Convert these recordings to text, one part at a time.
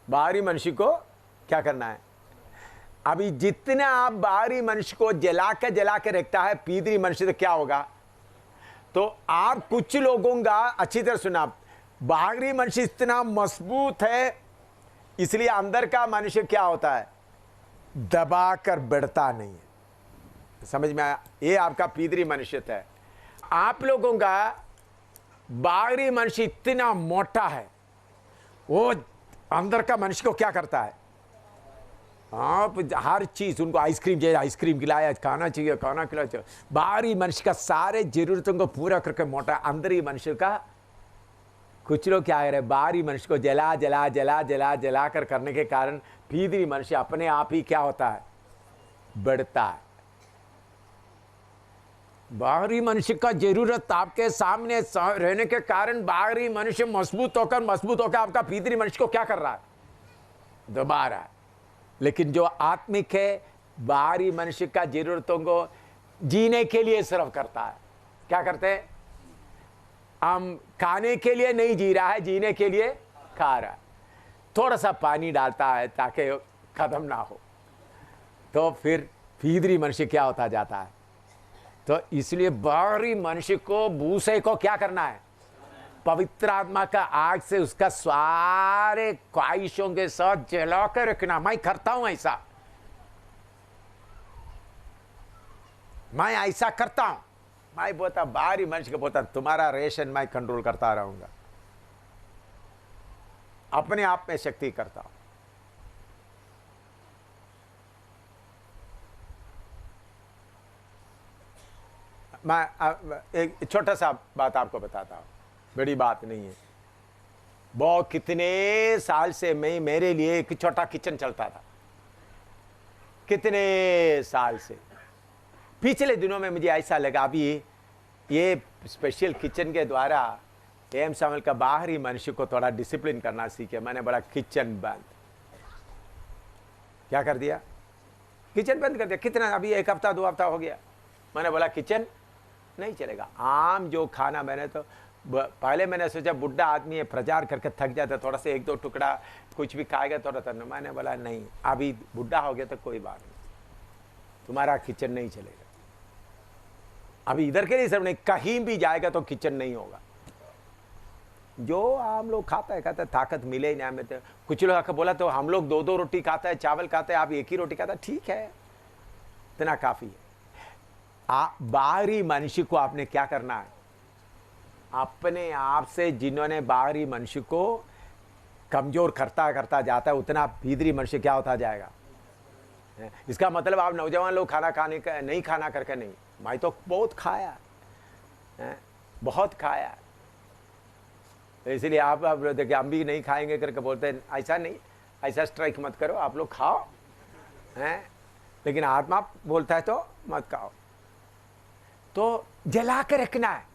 बाहरी मनुष्य को क्या करना है? अभी जितना आप बाहरी मनुष्य को जला के रखता है, भीतरी मनुष्य तो क्या होगा? तो आप कुछ लोगों का अच्छी तरह सुना, बाहरी मनुष्य इतना मजबूत है, इसलिए अंदर का मनुष्य क्या होता है? दबा कर बढ़ता नहीं है। समझ में आया? ये आपका भीतरी मनुष्य है। आप लोगों का बाहरी मनुष्य इतना मोटा है, वो अंदर का मनुष्य को क्या करता है? आप हर चीज उनको आइसक्रीम चाहिए, आइसक्रीम खिलाया, खाना चाहिए, खाना खिलाया। बाहरी मनुष्य का सारे जरूरतों को पूरा करके मोटा, अंदरी मनुष्य का कुछ लोग क्या कर रहे हैं? बाहरी मनुष्य को जला कर करने के कारण भीतरी मनुष्य अपने आप ही क्या होता है? बढ़ता है। बाहरी मनुष्य का जरूरत आपके सामने रहने के कारण बाहरी मनुष्य मजबूत होकर आपका भीतरी मनुष्य को क्या कर रहा है? दबा रहा है। लेकिन जो आत्मिक है, बाहरी मनुष्य का जरूरतों को जीने के लिए सर्व करता है। क्या करते हैं? हम खाने के लिए नहीं जी रहा है, जीने के लिए खा रहा है। थोड़ा सा पानी डालता है ताकि खत्म ना हो, तो फिर भीतरी मनुष्य क्या होता जाता है? तो इसलिए बाहरी मनुष्य को, भूसे को क्या करना है? पवित्र आत्मा का आग से उसका सारे ख्वाहिशों के साथ जला कर रखना। मैं करता हूं ऐसा, मैं ऐसा करता हूं। मैं बोलता, बाहरी मनुष्य को बोलता, तुम्हारा रेशन मैं कंट्रोल करता रहूंगा, अपने आप में शक्ति करता हूं। मैं एक छोटा सा बात आपको बताता हूं, बड़ी बात नहीं है। बहुत कितने साल से मैं, मेरे लिए एक छोटा किचन चलता था, कितने साल से। पिछले दिनों में मुझे ऐसा लगा अभी ये स्पेशल किचन के द्वारा एम सामल का बाहरी मनुष्य को थोड़ा डिसिप्लिन करना सीखे। मैंने बड़ा किचन बंद, क्या कर दिया? किचन बंद कर दिया। कितना? अभी 1 हफ्ता 2 हफ्ता हो गया। मैंने बोला किचन नहीं चलेगा। आम जो खाना, मैंने तो पहले मैंने सोचा बुढ़ा आदमी है, प्रचार करके थक जाता, थोड़ा सा 1-2 टुकड़ा कुछ भी खाएगा थोड़ा सा। मैंने बोला नहीं, अभी बुढ़ा हो गया तो कोई बात नहीं, तुम्हारा किचन नहीं चलेगा। अभी इधर के लिए सब नहीं, कहीं भी जाएगा तो किचन नहीं होगा। जो हम लोग खाता है ताकत मिले ना में। तो कुछ लोग आकर बोला, तो हम लोग 2-2 रोटी खाता है, चावल खाता है, आप 1 ही रोटी खाता है। ठीक है, इतना काफी है। बाहरी मनुष्य को आपने क्या करना है? अपने आप से जिन्होंने बाहरी मनुष्य को कमजोर करता जाता है, उतना भीतरी मनुष्य क्या होता जाएगा? इसका मतलब आप नौजवान लोग खाना खाने का नहीं, खाना करके नहीं। मैं तो बहुत खाया, बहुत खाया, इसलिए आप देखिए हम भी नहीं खाएंगे करके बोलते हैं। ऐसा नहीं, ऐसा स्ट्राइक मत करो, आप लोग खाओ, लेकिन आत्मा बोलता है तो मत खाओ। तो जला के रखना है।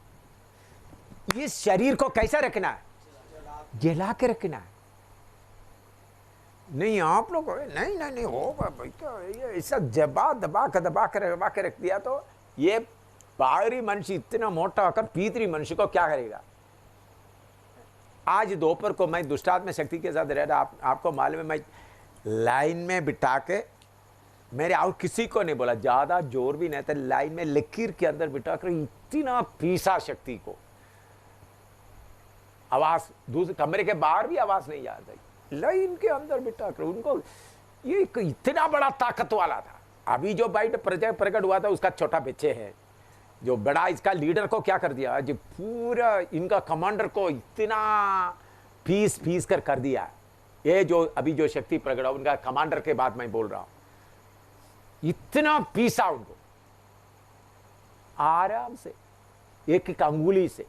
इस शरीर को कैसा रखना है? जला के रखना है। नहीं आप लोग नहीं होगा भाई, तो ये ऐसा दबा के रख दिया तो ये बाहरी मनुष्य इतना मोटा होकर भीतरी मनुष्य को क्या करेगा? आज दोपहर को मैं दुष्टात्मा शक्ति के साथ रह रहा, आपको मालूम है, मैं लाइन में बिठा के, मेरे और किसी को नहीं बोला, ज्यादा जोर भी नहीं था, लाइन में लकीर के अंदर बिठा कर इतना पीसा शक्ति को, आवाज दूसरे कमरे के बाहर भी आवाज नहीं आ रही, लाइन के अंदर बिठा कर उनको। ये इतना बड़ा ताकत वाला था। अभी जो बाइट प्रकट हुआ था उसका छोटा बच्चे है, जो बड़ा इसका लीडर को क्या कर दिया, जो पूरा इनका कमांडर को इतना पीस कर दिया। ये जो अभी जो शक्ति प्रकट हुआ, उनका कमांडर के बाद मैं बोल रहा हूं, इतना पीसा उनको आराम से, एक अंगुली से।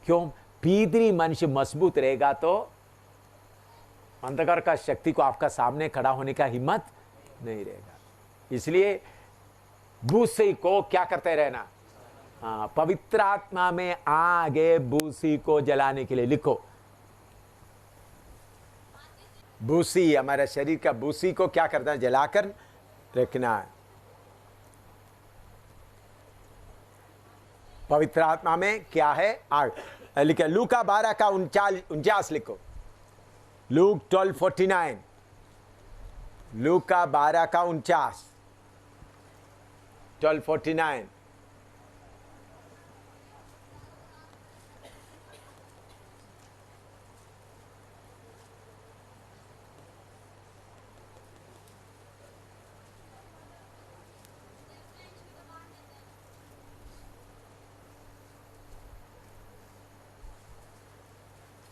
क्यों? भीतरी मनुष्य मजबूत रहेगा तो अंधकार का शक्ति को आपका सामने खड़ा होने का हिम्मत नहीं रहेगा। इसलिए बूसी को क्या करते रहना? पवित्र आत्मा में आगे बूसी को जलाने के लिए लिखो। बूसी, हमारे शरीर का बूसी को क्या करना है? जलाकर रखना है। पवित्र आत्मा में क्या है? आग। लिखे लूका 12 का 49 लिखो। लूक 12:49, लूक का 12:49, 12:49।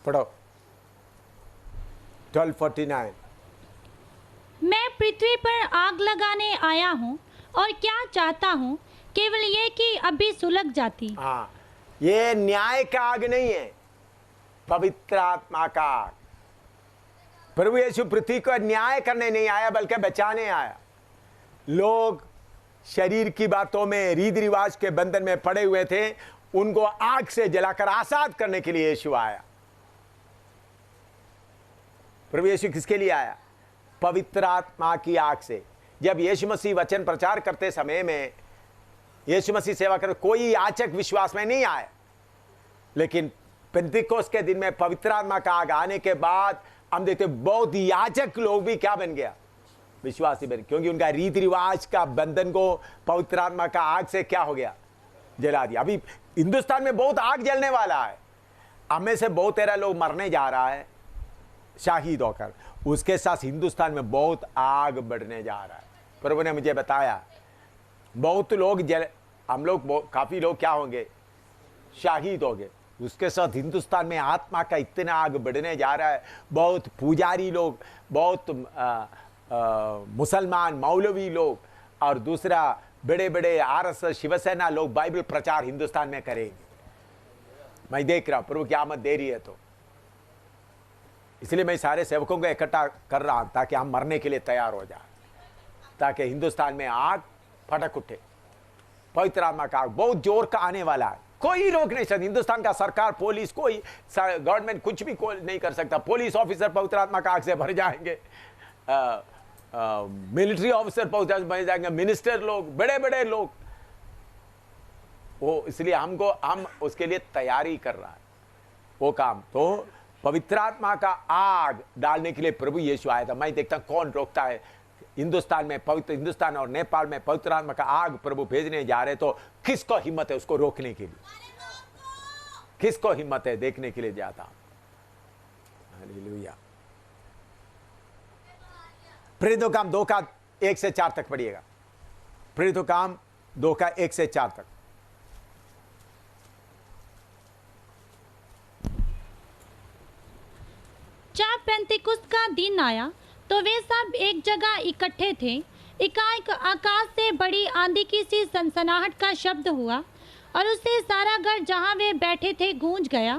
पढ़ो 12:49। मैं पृथ्वी पर आग लगाने आया हूँ और क्या चाहता हूँ केवल ये कि अभी सुलग जाती। हाँ, ये न्याय का आग नहीं है, पवित्र आत्मा का आग। प्रभु यीशु पृथ्वी को न्याय करने नहीं आया बल्कि बचाने आया। लोग शरीर की बातों में, रीति रिवाज के बंधन में पड़े हुए थे, उनको आग से जलाकर आजाद करने के लिए यीशु आया। प्रभु यीशु किसके लिए आया? पवित्र आत्मा की आग से। जब यीशु मसीह वचन प्रचार करते समय में, यीशु मसीह सेवा कर, कोई याचक विश्वास में नहीं आया, लेकिन पेंतिकोस्त के दिन में पवित्र आत्मा का आग आने के बाद हम देखते बहुत याचक लोग भी क्या बन गया? विश्वासी बन, क्योंकि उनका रीति रिवाज का बंधन को पवित्र आत्मा का आग से क्या हो गया? जला दिया। अभी हिंदुस्तान में बहुत आग जलने वाला है, हमें से बहुत तेरा लोग मरने जा रहा है शहीद होकर, उसके साथ हिंदुस्तान में बहुत आग बढ़ने जा रहा है। प्रभु ने मुझे बताया बहुत लोग हम लोग काफी लोग क्या होंगे? शहीद होंगे। उसके साथ हिंदुस्तान में आत्मा का इतना आग बढ़ने जा रहा है। बहुत पुजारी लोग, बहुत मुसलमान मौलवी लोग और दूसरा बड़े बड़े आरएसएस शिवसेना लोग बाइबल प्रचार हिंदुस्तान में करेंगे। मैं देख रहा हूं प्रभु क्या आमद दे रही है, तो इसलिए मैं सारे सेवकों को इकट्ठा कर रहा हूं ताकि हम मरने के लिए तैयार हो जाए, ताकि हिंदुस्तान में आग फटक उठे। पवित्र आत्मा का आग बहुत जोर का आने वाला है, कोई रोक नहीं सकता। हिंदुस्तान का सरकार, पुलिस, कोई गवर्नमेंट कुछ भी नहीं कर सकता। पुलिस ऑफिसर पवित्र आत्मा का आग से भर जाएंगे, मिलिट्री ऑफिसर पवित्र आत्मा भर जाएंगे, मिनिस्टर लोग, बड़े बड़े लोग, वो इसलिए हम उसके लिए तैयारी कर रहा है वो काम। तो पवित्र आत्मा का आग डालने के लिए प्रभु यीशु आया था। मैं देखता कौन रोकता है हिंदुस्तान में, पवित्र हिंदुस्तान और नेपाल में पवित्र आत्मा का आग प्रभु भेजने जा रहे, तो किसको हिम्मत है उसको रोकने के लिए? किसको हिम्मत है देखने के लिए जाता? हालेलुया। प्रेरितों काम 2 का 1 से 4 तक पढ़िएगा। प्रेरितों काम 2 का 1 से 4 तक। जब पेंतिकुस्त का दिन आया तो वे सब एक जगह इकट्ठे थे। एकाएक आकाश से बड़ी आंधी की सी सनसनाहट का शब्द हुआ और उससे सारा घर जहां वे बैठे थे गूंज गया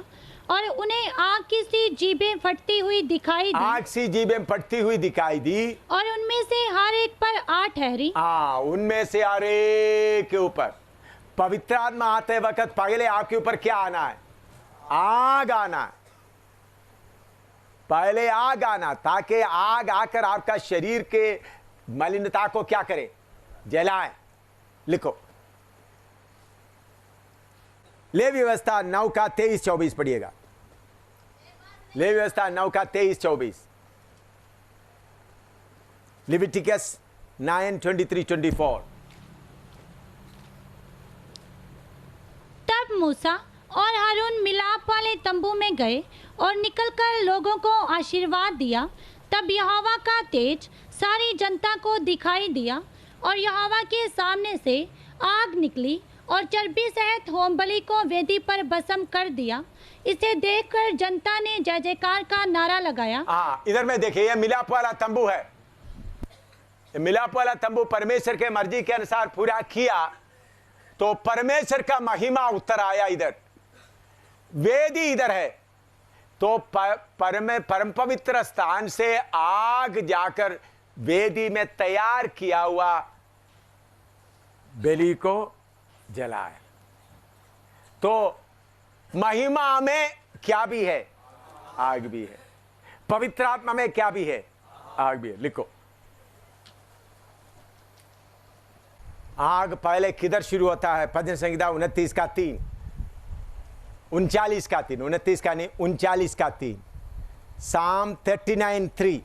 और उन्हें आग की सी जीभें फटती हुई दिखाई दी। आग सी जीभें फटती हुई दिखाई दी और उनमें से हर एक पर आग ठहरी। उनमें से हर एक के ऊपर पवित्र आत्मा आते वक्त पहले आपके ऊपर क्या आना है? आग आना है। पहले आग आना, ताकि आग आकर आपका शरीर के मलिनता को क्या करे? जलाए। लिखो लेवी व्यवस्था 9 का 23-24 पढ़िएगा। लेवी व्यवस्था 9 का 23-24। लिविटिकस 9:23-24। तब मूसा और हारून मिलाप वाले तंबू में गए और निकलकर लोगों को आशीर्वाद दिया। तब यहोवा का तेज सारी जनता को दिखाई दिया और यहोवा के सामने से आग निकली और चर्बी सहित होमबलि को वेदी पर भस्म कर दिया। इसे देखकर जनता ने जय जयकार का नारा लगाया। इधर में देखिए, यह मिलाप वाला तंबू है। मिलाप वाला तंबू परमेश्वर के मर्जी के अनुसार पूरा किया तो परमेश्वर का महिमा उतर आया। इधर वेदी इधर है, तो परम पवित्र स्थान से आग जाकर वेदी में तैयार किया हुआ बलि को जलाए। तो महिमा में क्या भी है? आग भी है। पवित्र आत्मा में क्या भी है? आग भी है। लिखो, आग पहले किधर शुरू होता है? भजन संहिता 29 का 3, 39 का 3, 29 का नहीं, 39 का 3। Psalm 39:3.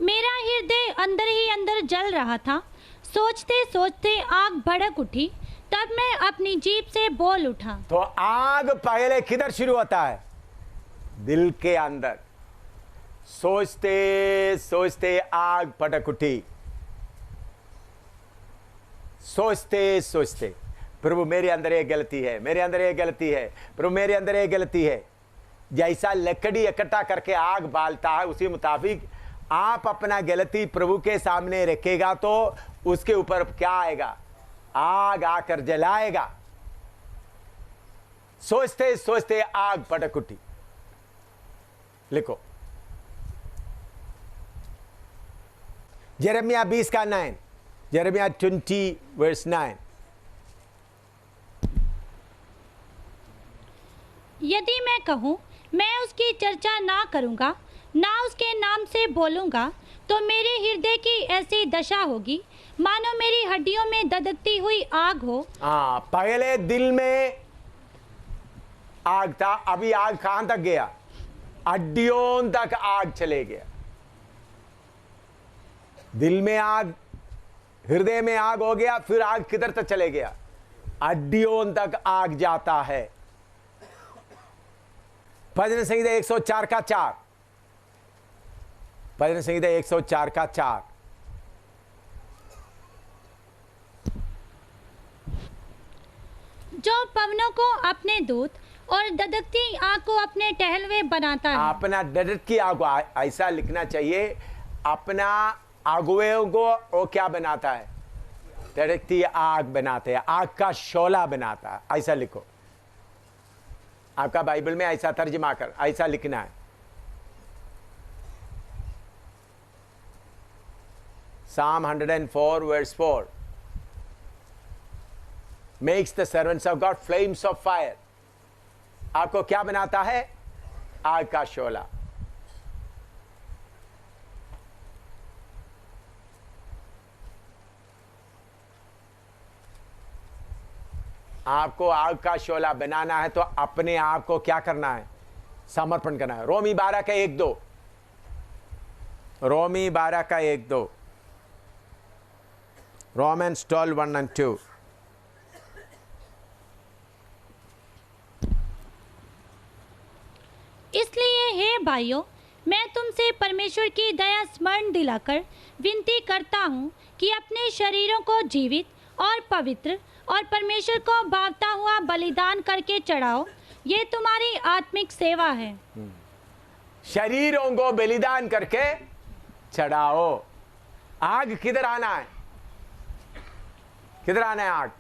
मेरा हृदय अंदर ही अंदर जल रहा था, सोचते सोचते आग भड़क उठी, तब मैं अपनी जीभ से बोल उठा। तो आग पहले किधर शुरू होता है? दिल के अंदर। सोचते सोचते आग भड़क उठी। सोचते सोचते प्रभु मेरे अंदर ये गलती है, मेरे अंदर ये गलती है, प्रभु मेरे अंदर ये गलती है। जैसा लकड़ी इकट्ठा करके आग बालता है, उसी मुताबिक आप अपना गलती प्रभु के सामने रखेगा तो उसके ऊपर क्या आएगा? आग आकर जलाएगा। सोचते सोचते आग भड़क उठी। लिखो यिर्मयाह 20:9, यिर्मयाह 20:9। यदि मैं कहूँ मैं उसकी चर्चा ना करूँगा, ना उसके नाम से बोलूँगा, तो मेरे हृदय की ऐसी दशा होगी मानो मेरी हड्डियों में ददकती हुई आग हो। हाँ, पहले दिल में आग था, अभी आग कहां तक गया? हड्डियों तक आग चले गया। दिल में आग, हृदय में आग हो गया, फिर आग किधर तक चले गया? हड्डियों तक आग जाता है। भजन संहिता 104:4, भजन संहिता 104:4। जो पवनों को अपने दूत और ददकती आग को अपने टहलवे बनाता है। अपना ददकती आग को ऐसा लिखना चाहिए, अपना अगुवेयों को वो क्या बनाता है? ददकती आग बनाते हैं, आग का शोला बनाता है। ऐसा लिखो, आपका बाइबल में ऐसा तर्जुमा कर, ऐसा लिखना है। Psalm 104:4 makes the servants of God flames of fire. आपको क्या बनाता है? आग का शोला। आपको आग का शोला बनाना है तो अपने आप को क्या करना है? समर्पण करना है। रोमी 12:1-2, रोमी 12:1-2, Romans 12:1-2। इसलिए हे भाइयों, मैं तुमसे परमेश्वर की दया स्मरण दिलाकर विनती करता हूँ कि अपने शरीरों को जीवित और पवित्र और परमेश्वर को भावता हुआ बलिदान करके चढ़ाओ, ये तुम्हारी आत्मिक सेवा है। शरीरों को बलिदान करके चढ़ाओ। आग किधर आना है? किधर आना है आग?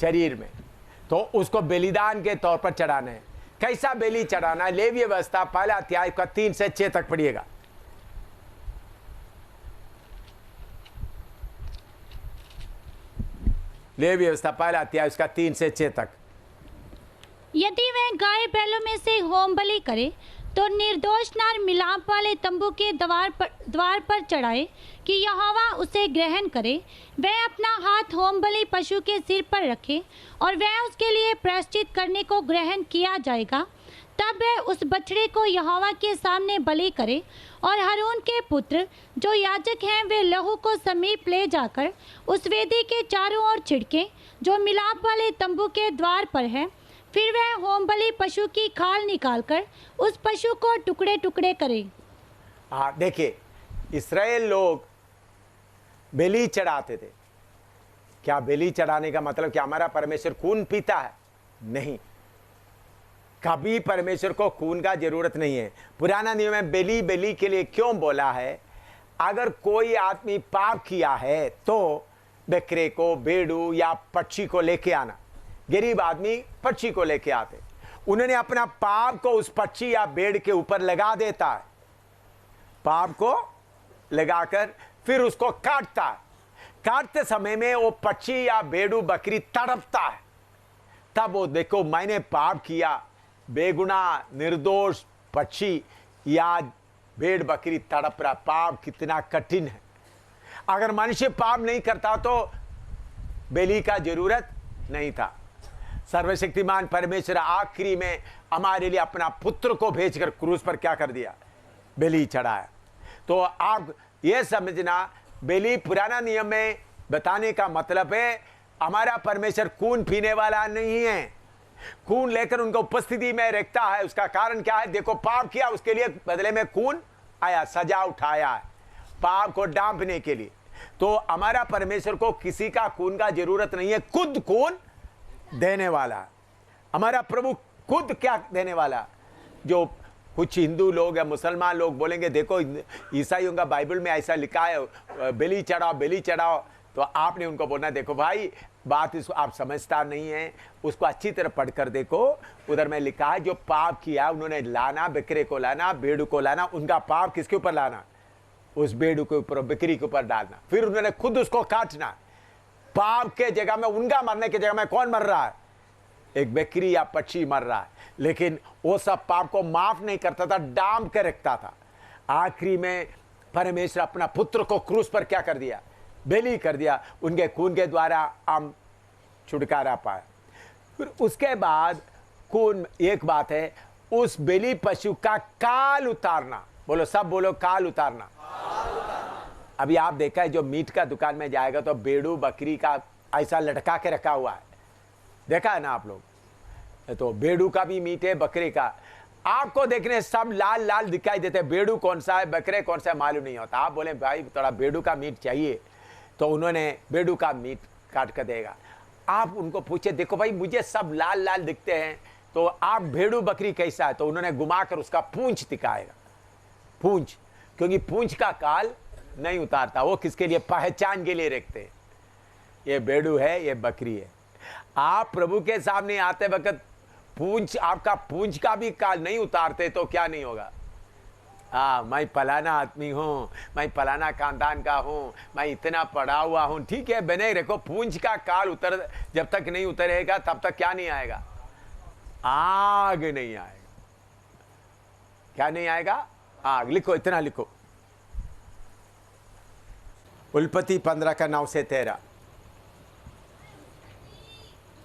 शरीर में। तो उसको बलिदान के तौर पर चढ़ाना है। कैसा बलि चढ़ाना है? लेवीय व्यवस्था 1 अध्याय का 3 से 6 तक पढ़िएगा। लेवीय व्यवस्था 1 अध्याय उसका 3 से 6 तक। यदि वह गाय बैलों में से होम बलि करे तो निर्दोष नार मिलाप वाले तंबू के द्वार पर चढ़ाए कि यहोवा उसे ग्रहण करे। वह अपना हाथ होम बलि पशु के सिर पर रखे और वह उसके लिए प्रायश्चित करने को ग्रहण किया जाएगा। तब वह उस बछड़े को यहोवा के सामने बलि करे और हारून के पुत्र जो याजक हैं वे लहू को समीप ले जाकर उस वेदी के चारों ओर छिड़के जो मिलाप वाले तंबू के द्वार पर है। फिर वह होम बलि पशु की खाल निकालकर उस पशु को टुकड़े टुकड़े करे। हाँ, देखिए, इस्राएल लोग बलि चढ़ाते थे। क्या बलि चढ़ाने का मतलब क्या हमारा परमेश्वर खून पीता है? नहीं, कभी परमेश्वर को खून का जरूरत नहीं है। पुराना नियम में बलि के लिए क्यों बोला है? अगर कोई आदमी पाप किया है तो बकरे को, भेड़ू या पक्षी को लेके आना। गरीब आदमी पक्षी को लेके आते, उन्होंने अपना पाप को उस पक्षी या भेड़ के ऊपर लगा देता है। पाप को लगाकर फिर उसको काटता है। काटते समय में वो पक्षी या भेड़ू बकरी तड़पता है। तब वो देखो, मैंने पाप किया, बेगुनाह निर्दोष पक्षी या भेड़ बकरी तड़प रहा। पाप कितना कठिन है। अगर मनुष्य पाप नहीं करता तो बलि का जरूरत नहीं था। सर्वशक्तिमान परमेश्वर आखिरी में हमारे लिए अपना पुत्र को भेजकर क्रूस पर क्या कर दिया? बलि चढ़ाया। तो आप ये समझना, बलि पुराना नियम में बताने का मतलब है हमारा परमेश्वर खून पीने वाला नहीं है, खून लेकर उनका उपस्थिति में रखता है। उसका कारण क्या है? देखो, पाप किया, उसके लिए बदले में खून आया, सजा उठाया है पाप को डांपने के लिए। तो हमारा परमेश्वर को किसी का खून का जरूरत नहीं है, खुद खून देने वाला हमारा प्रभु खुद क्या देने वाला। जो कुछ हिंदू लोग या मुसलमान लोग बोलेंगे देखो ईसाइयों का बाइबल में ऐसा लिखा है बलि चढ़ाओ बलि चढ़ाओ, तो आपने उनको बोलना देखो भाई बात इसको आप समझता नहीं है, उसको अच्छी तरह पढ़कर देखो। उधर में लिखा है जो पाप किया उन्होंने लाना, बकरे को लाना, भेड़ू को लाना, उनका पाप किसके ऊपर लाना? उस भेड़ू के ऊपर, बकरी के ऊपर डालना, फिर उन्होंने खुद उसको काटना। पाप के जगह में, उनका मरने की जगह में कौन मर रहा है? एक बकरी या पक्षी मर रहा है। लेकिन वो सब पाप को माफ नहीं करता था, डांप के रखता था। आखिरी में परमेश्वर अपना पुत्र को क्रूस पर क्या कर दिया? बलि कर दिया। उनके खून के द्वारा हम छुटकारा पाए। फिर उसके बाद खून, एक बात है, उस बलि पशु का काल उतारना। बोलो, सब बोलो, काल उतारना। अभी आप देखा है जो मीट का दुकान में जाएगा तो भेड़ू बकरी का ऐसा लटका के रखा हुआ है, देखा है ना आप लोग? तो भेड़ू का भी मीट है, बकरे का। आपको देखने सब लाल लाल दिखाई देते, भेड़ू कौन सा है बकरे कौन सा है मालूम नहीं होता। आप बोले भाई थोड़ा भेड़ू का मीट चाहिए, तो उन्होंने भेड़ू का मीट काट कर देगा। आप उनको पूछे देखो भाई मुझे सब लाल लाल दिखते हैं, तो आप भेड़ू बकरी कैसा है? तो उन्होंने घुमा कर उसका पूंछ दिखाएगा, पूंछ, क्योंकि पूंछ का काल नहीं उतारता। वो किसके लिए? पहचान के लिए रखते हैं, ये भेड़ू है ये बकरी है। आप प्रभु के सामने आते वक्त पूंछ, आपका पूंछ का भी काल नहीं उतारते तो क्या नहीं होगा? मैं फलाना आदमी हूँ, मैं फलाना खानदान का हूँ, मैं इतना पढ़ा हुआ हूँ, ठीक है बने रखो। पूंछ का काल उतर, जब तक नहीं उतरेगा तब तक क्या नहीं आएगा? आग नहीं आएगा। क्या नहीं आएगा? आग। लिखो, इतना लिखो, उल्पत्ति 15 का 9 से 13।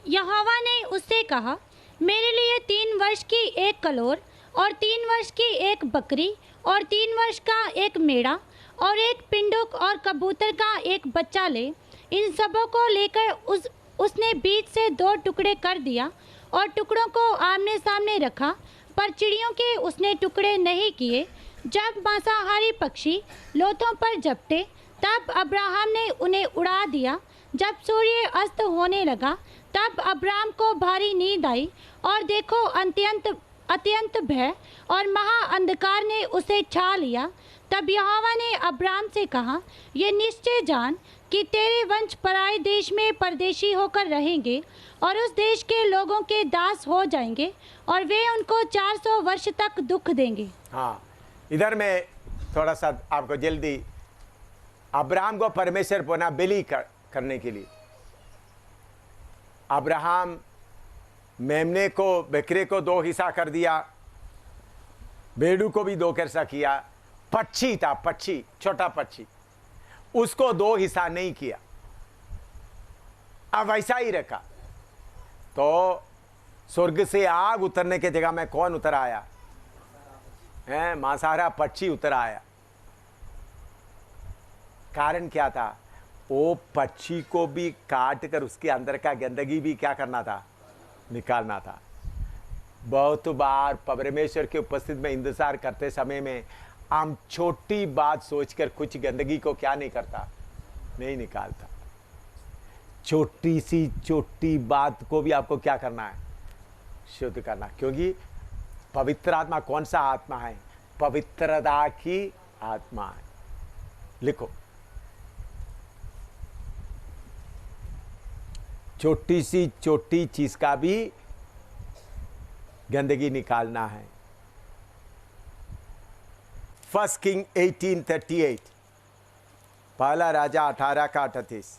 यहोवा ने उससे कहा, मेरे लिए 3 वर्ष की एक कलोर और 3 वर्ष की एक बकरी और 3 वर्ष का एक मेढ़ा और एक पिंडुक और कबूतर का एक बच्चा ले। इन सबों को लेकर उसने बीच से 2 टुकड़े कर दिया और टुकड़ों को आमने सामने रखा, पर चिड़ियों के उसने टुकड़े नहीं किए। जब मांसाहारी पक्षी लोथों पर झपटे तब अब्राहम ने उन्हें उड़ा दिया। जब सूर्य अस्त होने लगा तब अब्राहम को भारी नींद आई, और देखो अत्यंत भय और महा अंधकार ने उसे छा लिया। तब यहोवा ने अब्राहम से कहा, ये निश्चय जान कि तेरे वंश पराए देश में परदेशी होकर रहेंगे और उस देश के लोगों के दास हो जाएंगे, और वे उनको 400 वर्ष तक दुख देंगे। हाँ, इधर में थोड़ा सा आपको जल्दी, अब्राहम को परमेश्वर बना बलि करने के लिए। अब्राहम मेमने को, बकरे को 2 हिस्सा कर दिया, भेड़ू को भी 2 हिस्सा किया। पक्षी था, पक्षी, छोटा पक्षी, उसको 2 हिस्सा नहीं किया, अब वैसा ही रखा। तो स्वर्ग से आग उतरने के जगह में कौन उतर आया? है मांसाहारी पक्षी उतर आया। कारण क्या था? वो पक्षी को भी काट कर उसके अंदर का गंदगी भी क्या करना था? निकालना था। बहुत बार परमेश्वर के उपस्थिति में इंतजार करते समय में हम छोटी बात सोचकर कुछ गंदगी को क्या नहीं करता? नहीं निकालता। छोटी सी छोटी बात को भी आपको क्या करना है? शुद्ध करना। क्योंकि पवित्र आत्मा कौन सा आत्मा है? पवित्रता की आत्मा है। लिखो, छोटी सी छोटी चीज का भी गंदगी निकालना है। 1 किंग 18:38, पहला राजा 18 का 38।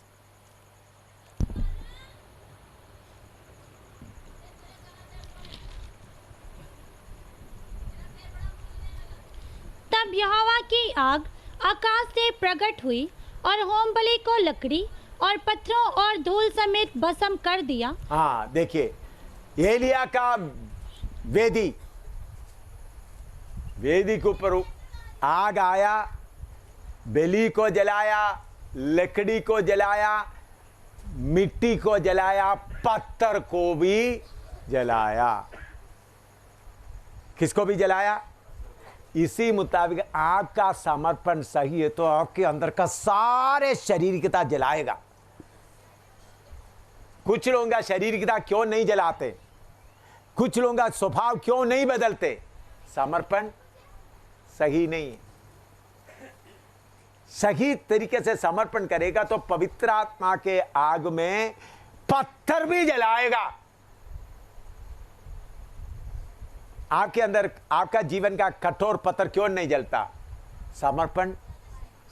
तब यहोवा की आग आकाश से प्रकट हुई और होम बलि को लकड़ी और पत्थरों और धूल समेत भस्म कर दिया। हाँ देखिए, एलिया का वेदी के ऊपर आग आया, बेली को जलाया, लकड़ी को जलाया, मिट्टी को जलाया, पत्थर को भी जलाया। किसको भी जलाया? इसी मुताबिक आपका समर्पण सही है तो आपके अंदर का सारे शारीरिकता जलाएगा। कुछ लोगों का शारीरिकता क्यों नहीं जलाते? कुछ लोगों का स्वभाव क्यों नहीं बदलते? समर्पण सही नहीं है। सही तरीके से समर्पण करेगा तो पवित्र आत्मा के आग में पत्थर भी जलाएगा। आपके अंदर आपका जीवन का कठोर पत्थर क्यों नहीं जलता? समर्पण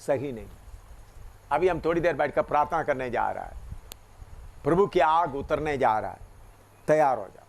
सही नहीं। अभी हम थोड़ी देर बैठकर प्रार्थना करने जा रहा है। प्रभु की आग उतरने जा रहा है। तैयार हो जाओ।